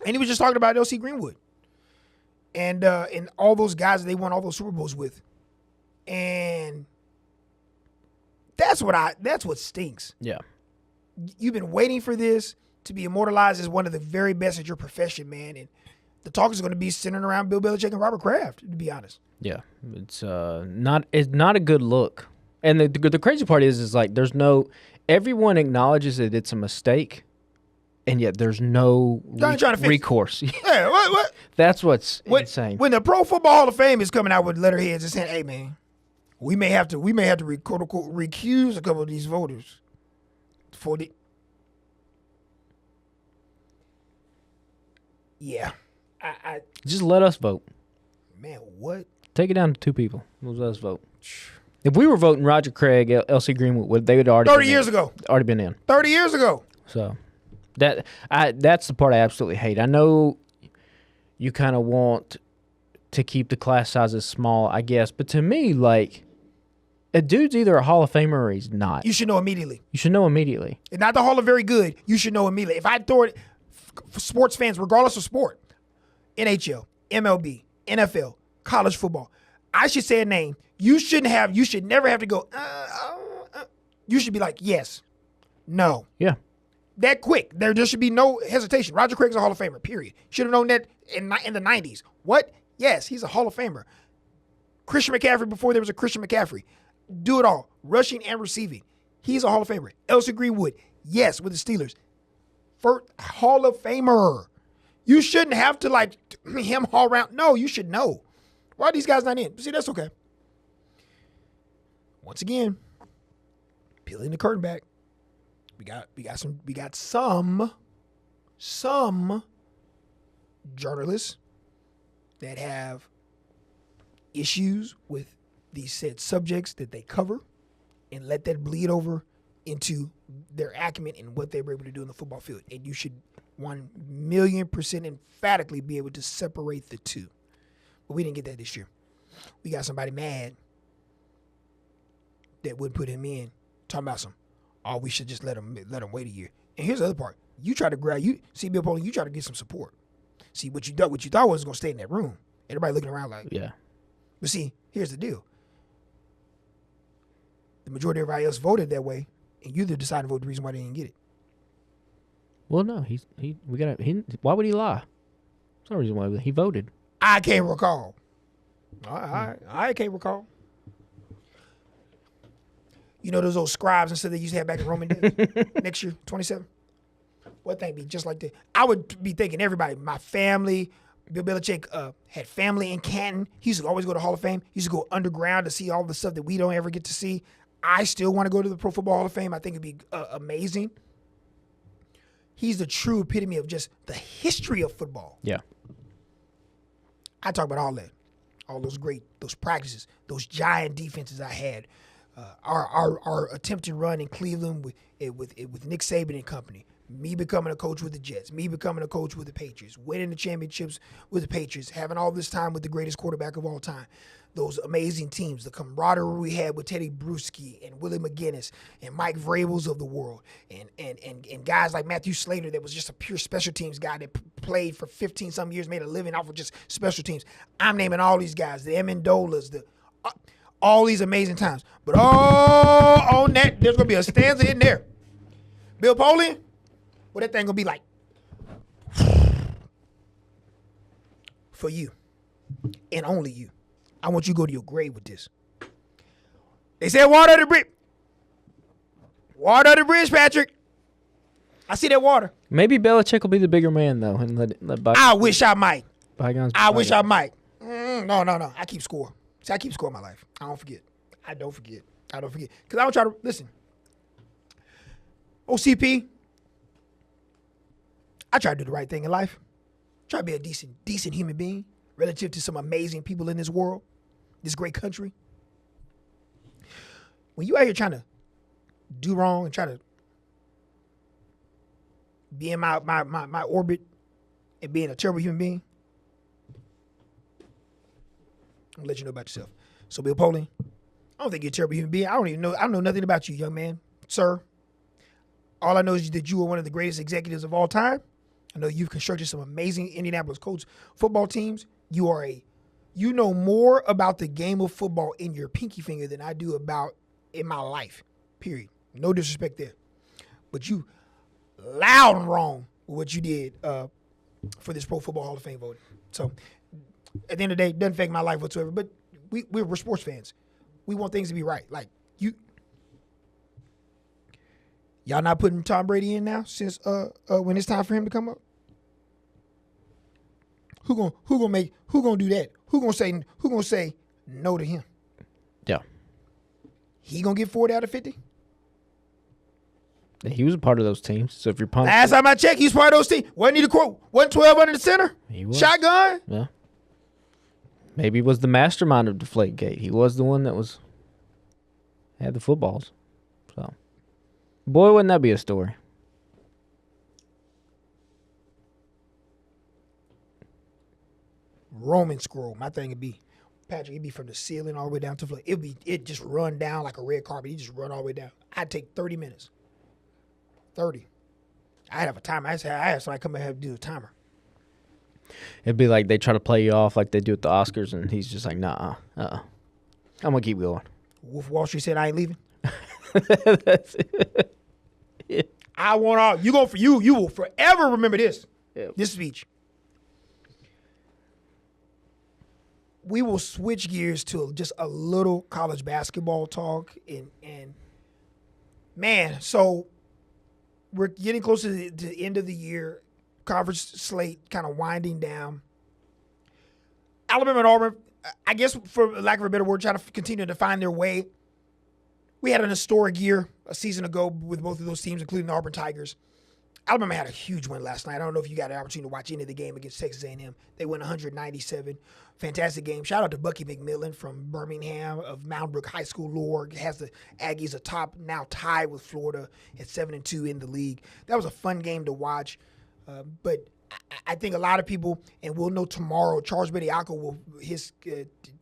And he was just talking about L.C. Greenwood and all those guys that they won all those Super Bowls with. And that's what stinks. Yeah. You've been waiting for this to be immortalized as one of the very best at your profession, man. And the talk is going to be centered around Bill Belichick and Robert Kraft, to be honest. Yeah. It's not a good look. And the crazy part is like everyone acknowledges that it's a mistake, and yet there's no recourse. Yeah, what? That's what's insane. When the Pro Football Hall of Fame is coming out with letterheads and saying, "Hey, man, we may have to quote unquote recuse a couple of these voters for the." Yeah, I just let us vote. Man, what? Take it down to 2 people. Let us vote. If we were voting Roger Craig, L.C. Greenwood, they would already 30 years ago. Already been in. 30 years ago. So that's the part I absolutely hate. I know you kind of want to keep the class sizes small, I guess, but to me, like, A dude's either a Hall of Famer or he's not. You should know immediately. You should know immediately. It's not the Hall of Very Good. You should know immediately. If I throw it for sports fans, regardless of sport, NHL, MLB, NFL, college football, I should say a name. You should never have to go, you should be like, yes, no. Yeah. That quick. There should be no hesitation. Roger Craig's a Hall of Famer, period. Should have known that in the 90s. What? Yes, he's a Hall of Famer. Christian McCaffrey before there was a Christian McCaffrey. Do it all. Rushing and receiving. He's a Hall of Famer. Elsie Greenwood. Yes, with the Steelers. First Hall of Famer. You shouldn't have to like him all around. No, you should know. Why are these guys not in? See, that's okay. Once again, peeling the curtain back. We got some journalists that have issues with these said subjects that they cover and let that bleed over into their acumen and what they were able to do in the football field. And you should 1,000,000% emphatically be able to separate the two. But we didn't get that this year. We got somebody mad that wouldn't put him in, talking about we should just let him wait a year. And here's the other part. You try to Bill Polian, you try to get some support. See, what you thought was going to stay in that room. Everybody looking around like, yeah. But see, here's the deal. The majority of everybody else voted that way, and you the deciding vote the reason why they didn't get it. Well, no, why would he lie? There's no reason why he voted. I can't recall. I can't recall. You know those old scribes and stuff they used to have back in Roman days? Next year, 27. What thing be just like that? I would be thinking everybody, my family. Bill Belichick had family in Canton. He used to always go to Hall of Fame. He used to go underground to see all the stuff that we don't ever get to see. I still want to go to the Pro Football Hall of Fame. I think it'd be amazing. He's the true epitome of just the history of football. Yeah. I talk about all that, all those practices, those giant defenses I had. Our attempted run in Cleveland with Nick Saban and company. Me becoming a coach with the Jets, me becoming a coach with the Patriots, winning the championships with the Patriots, having all this time with the greatest quarterback of all time. Those amazing teams, the camaraderie we had with Teddy Bruschi and Willie McGinnis and Mike Vrabels of the world, and guys like Matthew Slater that was just a pure special teams guy that played for 15-some years, made a living off of just special teams. I'm naming all these guys, the Amendolas, all these amazing times. But on that, there's going to be a stanza in there. Bill Polian, what that thing going to be like? For you, and only you. I want you to go to your grave with this. They said water under the bridge. Water under the bridge, Patrick. I see that water. Maybe Belichick will be the bigger man, though. And I wish I might. I wish I might. No. I keep score. See, I keep score in my life. I don't forget. Because I don't try to, listen. OCP, I try to do the right thing in life. Try to be a decent human being relative to some amazing people in this world, this great country. When you out here trying to do wrong and try to be in my orbit and being a terrible human being, I'm gonna let you know about yourself. So Bill Polian, I don't think you're a terrible human being. I don't know nothing about you, young man, sir. All I know is that you are one of the greatest executives of all time. I know you've constructed some amazing Indianapolis Colts football teams. You know more about the game of football in your pinky finger than I do about in my life, period. No disrespect there. But you loud and wrong with what you did for this Pro Football Hall of Fame voting. So at the end of the day, it doesn't affect my life whatsoever. But we're sports fans. We want things to be right. Like y'all not putting Tom Brady in now since when it's time for him to come up? Who gonna do that? Who gonna say no to him? Yeah. He gonna get 40 out of 50? He was a part of those teams. So if you're pumped, last time I checked, he was part of those teams. Wasn't he the quote? Wasn't 12 under the center? He was. Shotgun? Yeah. Maybe he was the mastermind of Deflategate. He was the one that had the footballs. So, boy, wouldn't that be a story? Roman scroll. My thing would be Patrick, it'd be from the ceiling all the way down to the floor. It'd just run down like a red carpet. You just run all the way down. I'd take 30 minutes. 30. I'd have a timer. I'd have somebody come and have to do a timer. It'd be like they try to play you off like they do at the Oscars, and he's just like, nah, I'm going to keep going. Wolf of Wall Street said, I ain't leaving. That's it. Yeah. I want all. You will forever remember this. Yep. This speech. We will switch gears to just a little college basketball talk. And man, so we're getting close to the end of the year. Conference slate kind of winding down. Alabama and Auburn, I guess for lack of a better word, trying to continue to find their way. We had an historic year a season ago with both of those teams, including the Auburn Tigers. Alabama had a huge win last night. I don't know if you got an opportunity to watch any of the game against Texas A&M. They won 197. Fantastic game. Shout out to Bucky McMillan from Birmingham of Mound Brook High School lore. Has the Aggies atop, now tied with Florida at 7-2 in the league. That was a fun game to watch. But I think a lot of people, and we'll know tomorrow, Charles Bediako his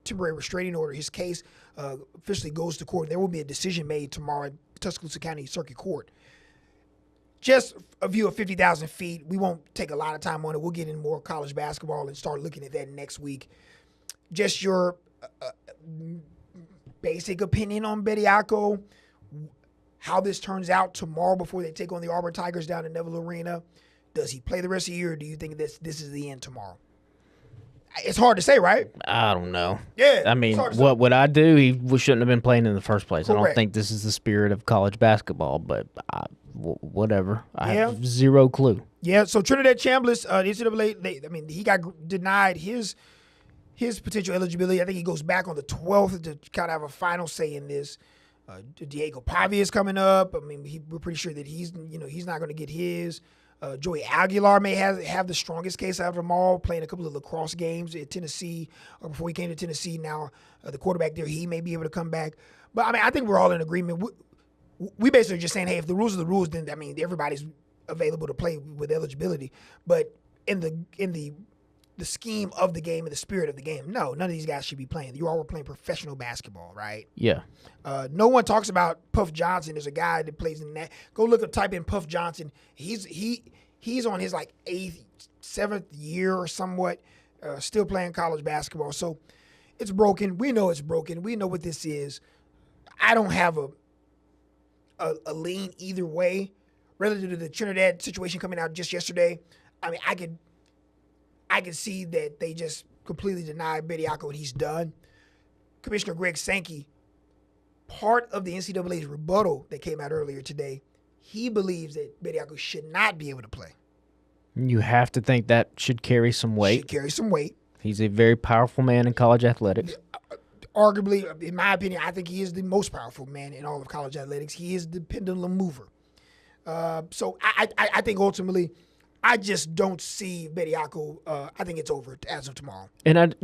temporary restraining order, his case officially goes to court. There will be a decision made tomorrow at Tuscaloosa County Circuit Court. Just a view of 50,000 feet. We won't take a lot of time on it. We'll get in more college basketball and start looking at that next week. Just your basic opinion on Bediako, how this turns out tomorrow before they take on the Auburn Tigers down at Neville Arena. Does he play the rest of the year, or do you think this is the end tomorrow? It's hard to say, right? I don't know. Yeah. I mean, what would I do? He shouldn't have been playing in the first place. Correct. I don't think this is the spirit of college basketball, but whatever. I have zero clue. Yeah, so Trinidad Chambliss, the NCAA, he got denied his potential eligibility. I think he goes back on the 12th to kind of have a final say in this. Diego Pavia is coming up. We're pretty sure that he's not going to get his. Joey Aguilar may have the strongest case out of them all, playing a couple of lacrosse games at Tennessee, or before he came to Tennessee. Now, the quarterback there, he may be able to come back. But, I think we're all in agreement. We basically just saying, hey, if the rules are the rules, then, everybody's available to play with eligibility. But in the scheme of the game and the spirit of the game, no, none of these guys should be playing. You all were playing professional basketball, right? Yeah. No one talks about Puff Johnson. There's a guy that plays in that. Go type in Puff Johnson. He's on his 8th, 7th year or somewhat, still playing college basketball. So it's broken. We know it's broken. We know what this is. I don't have a lean either way relative to the Trinidad situation coming out just yesterday. I could see that they just completely denied Bediako what he's done. Commissioner Greg Sankey, part of the NCAA's rebuttal that came out earlier today, he believes that Bediako should not be able to play. You have to think that should carry some weight. Should carry some weight. He's a very powerful man in college athletics. Arguably, in my opinion, I think he is the most powerful man in all of college athletics. He is the pendulum mover. So I think ultimately, I just don't see Bediako. I think it's over as of tomorrow. And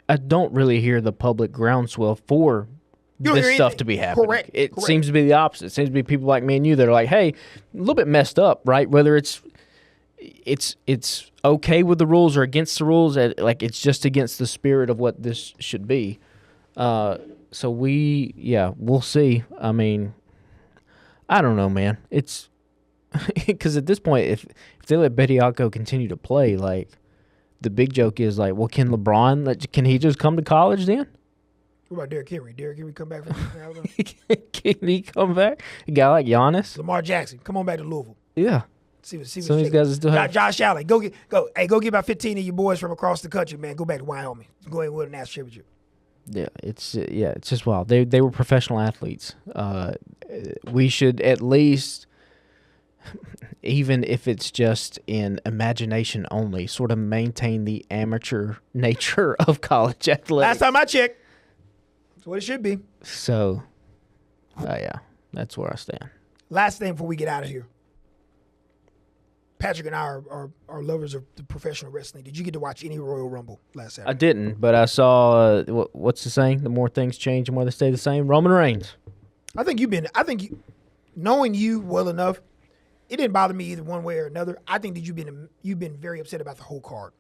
I don't really hear the public groundswell for this stuff to be happening. Correct. It seems to be the opposite. It seems to be people like me and you that are like, hey, a little bit messed up, right? Whether it's okay with the rules or against the rules, it's just against the spirit of what this should be. So we'll see. I don't know, man. It's because at this point, if they let Bediako continue to play, the big joke is well, can LeBron can he just come to college then? What about Derrick Henry? Derrick Henry come back from Alabama? Can he come back? A guy like Giannis? Lamar Jackson, come on back to Louisville. Yeah. See some of these guys still have. Josh Allen, go get about 15 of your boys from across the country, man. Go back to Wyoming. Go ahead and win a national championship. Yeah, it's just wild. They were professional athletes. We should at least, even if it's just in imagination only, sort of maintain the amateur nature of college athletics. Last time I checked, that's what it should be. So, yeah, that's where I stand. Last thing before we get out of here. Patrick and I are lovers of the professional wrestling. Did you get to watch any Royal Rumble last Saturday? I didn't, but I saw, what's the saying? The more things change, the more they stay the same. Roman Reigns. Knowing you well enough, it didn't bother me either one way or another. I think that you've been very upset about the whole card.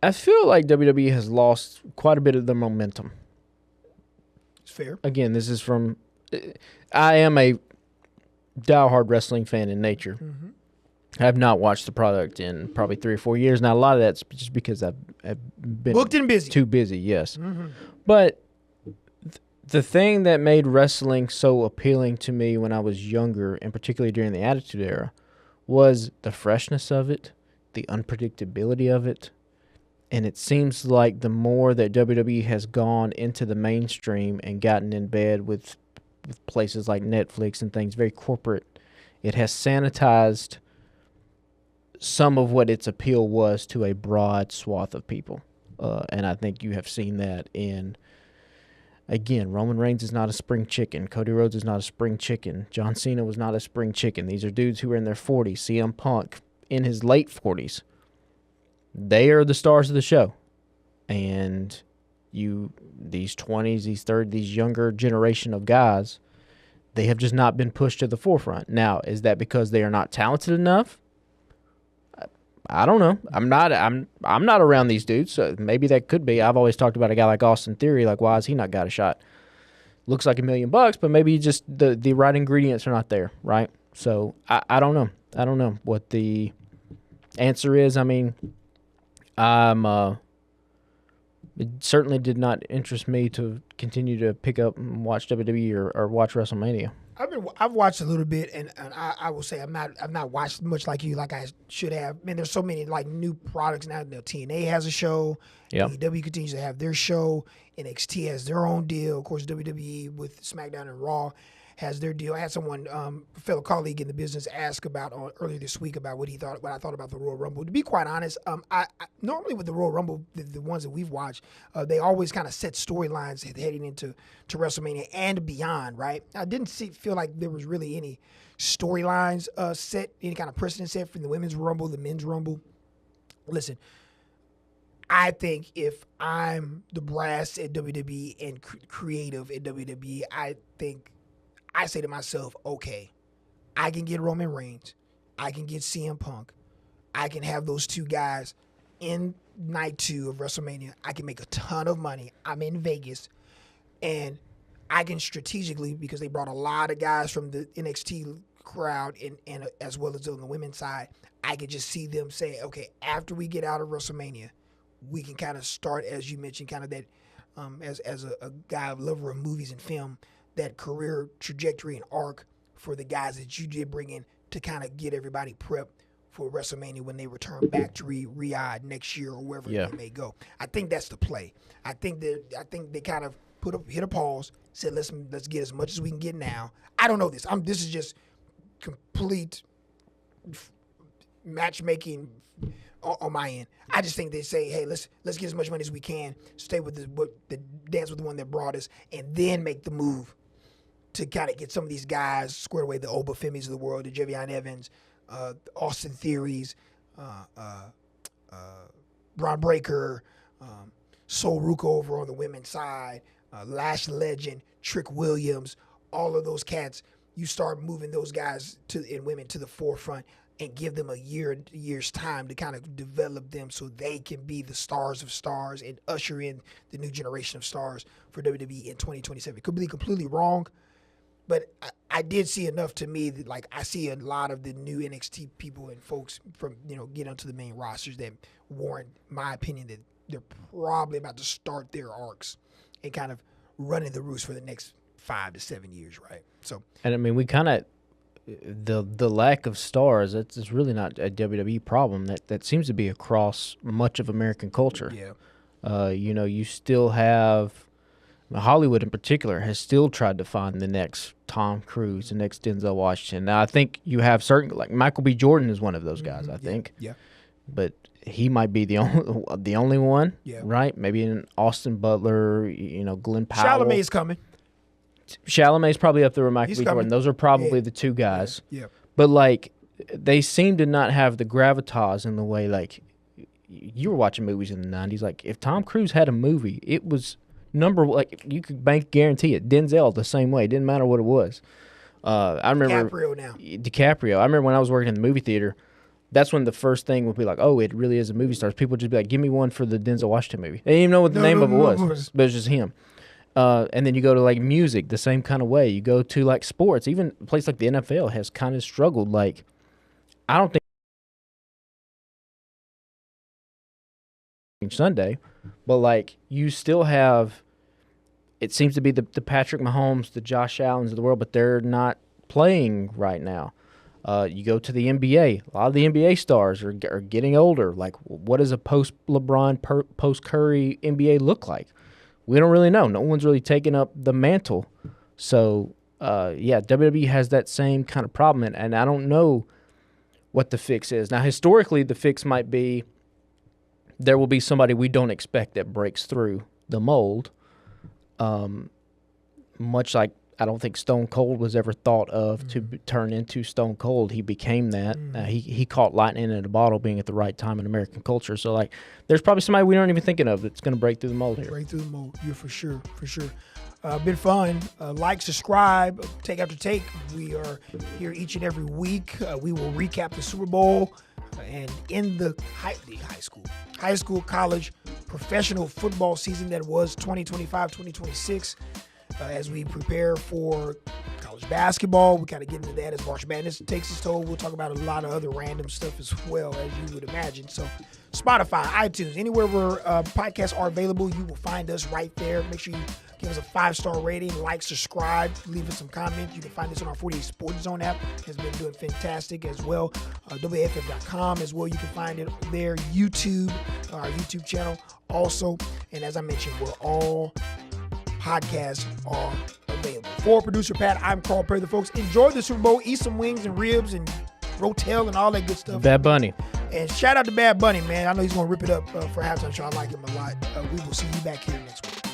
I feel like WWE has lost quite a bit of their momentum. It's fair. Again, this is from. I am a diehard wrestling fan in nature. Mm-hmm. I have not watched the product in probably 3 or 4 years. Now, a lot of that's just because I've been Booked and busy. too busy, yes. Mm-hmm. But the thing that made wrestling so appealing to me when I was younger, and particularly during the Attitude Era, was the freshness of it, the unpredictability of it. And it seems like the more that WWE has gone into the mainstream and gotten in bed with places like Netflix and things very corporate, it has sanitized some of what its appeal was to a broad swath of people. And I think you have seen that in, again, Roman Reigns is not a spring chicken. Cody Rhodes is not a spring chicken. John Cena was not a spring chicken. These are dudes who are in their 40s. CM Punk in his late 40s. They are the stars of the show. And these 20s, these 30s, these younger generation of guys, they have just not been pushed to the forefront. Now, is that because they are not talented enough? I don't know. I'm not around these dudes, so maybe that could be. I've always talked about a guy like Austin Theory, like why has he not got a shot? Looks like $1 million, but maybe just the right ingredients are not there, right? So I don't know. I don't know what the answer is. I mean, it certainly did not interest me to continue to pick up and watch WWE or watch WrestleMania. I've watched a little bit, and I will say I've not watched much like you, like I should have. Man, there's so many like new products now. TNA has a show. Yep. AEW continues to have their show. NXT has their own deal. Of course, WWE with SmackDown and Raw has their deal. I had someone, a fellow colleague in the business, ask about earlier this week about what I thought about the Royal Rumble. To be quite honest, I normally with the Royal Rumble, the ones that we've watched, they always kind of set storylines heading into WrestleMania and beyond, right? I didn't feel like there was really any storylines set, any kind of precedent set from the Women's Rumble, the Men's Rumble. Listen, I think if I'm the brass at WWE and creative at WWE, I say to myself, okay, I can get Roman Reigns. I can get CM Punk. I can have those two guys in night 2 of WrestleMania. I can make a ton of money. I'm in Vegas. And I can strategically, because they brought a lot of guys from the NXT crowd and as well as on the women's side, I could just see them say, okay, after we get out of WrestleMania, we can kind of start, as you mentioned, kind of that, as a guy, a lover of movies and film, that career trajectory and arc for the guys that you did bring in to kind of get everybody prepped for WrestleMania when they return back to Riyadh next year or wherever they may go. I think that's the play. I think they kind of hit a pause, said let's get as much as we can get now. I don't know this. This is just complete matchmaking on my end. I just think they say, hey, let's get as much money as we can, stay with the dance with the one that brought us, and then make the move to kind of get some of these guys squared away, the Oba Femis of the world, the Javion Evans, Austin Theories, Braun Breaker, Sol Ruka over on the women's side, Lash Legend, Trick Williams, all of those cats. You start moving those guys and women to the forefront and give them a year's time to kind of develop them so they can be the stars of stars and usher in the new generation of stars for WWE in 2027. It could be completely wrong, but I did see enough to me that, like, I see a lot of the new NXT people and folks from, get onto the main rosters that warrant my opinion that they're probably about to start their arcs and kind of running the roost for the next 5 to 7 years, right? So, and I mean, we kind of the lack of stars. It's really not a WWE problem. That seems to be across much of American culture. Yeah, you still have. Hollywood in particular has still tried to find the next Tom Cruise, the next Denzel Washington. Now, I think you have certain, like Michael B. Jordan is one of those guys, I think. Yeah. But he might be the only one, right? Maybe an Austin Butler, Glenn Powell. Chalamet's coming. Chalamet's probably up there with Michael B. Jordan. Those are probably the two guys. Yeah. But, they seem to not have the gravitas in the way, you were watching movies in the 90s. Like, if Tom Cruise had a movie, it was you could guarantee it. Denzel the same way. It didn't matter what it was. I remember DiCaprio now. DiCaprio. I remember when I was working in the movie theater, that's when the first thing would be like, oh, it really is a movie star. People would just be like, give me one for the Denzel Washington movie. They didn't even know what the name of it was, but it was just him. And then you go to like music, the same kind of way. You go to like sports, even a place like the NFL has kind of struggled. Like, I don't think Sunday, but like you still have, it seems to be the Patrick Mahomes, the Josh Allens of the world, but they're not playing right now. You go to the NBA. A lot of the NBA stars are getting older. Like, what does a post-LeBron, post-Curry NBA look like? We don't really know. No one's really taken up the mantle. So, yeah, WWE has that same kind of problem, and I don't know what the fix is. Now, historically, the fix might be there will be somebody we don't expect that breaks through the mold, much like I don't think Stone Cold was ever thought of to turn into Stone Cold. He became that. He caught lightning in a bottle, being at the right time in American culture. So, like, there's probably somebody we aren't even thinking of that's going to break through the mold here. Break through the mold. Yeah, for sure. For sure. Been fun. Like, subscribe, take after take. We are here each and every week. We will recap the Super Bowl and end the high school, college, professional football season that was 2025-2026. As we prepare for college basketball, we kind of get into that as March Madness takes its toll. We'll talk about a lot of other random stuff as well, as you would imagine. So Spotify, iTunes, anywhere where podcasts are available, you will find us right there. Make sure you give us a 5-star rating, like, subscribe, leave us some comments. You can find us on our 48 Sports Zone app. Has been doing fantastic as well. WAFF.com as well. You can find it there. YouTube, our YouTube channel also. And as I mentioned, we're all podcasts are available. For producer Pat, I'm Carl Prather. Folks, enjoy the Super Bowl. Eat some wings and ribs and rotel and all that good stuff. Bad Bunny. And shout out to Bad Bunny, man. I know he's going to rip it up for halftime show. I like him a lot. We will see you back here next week.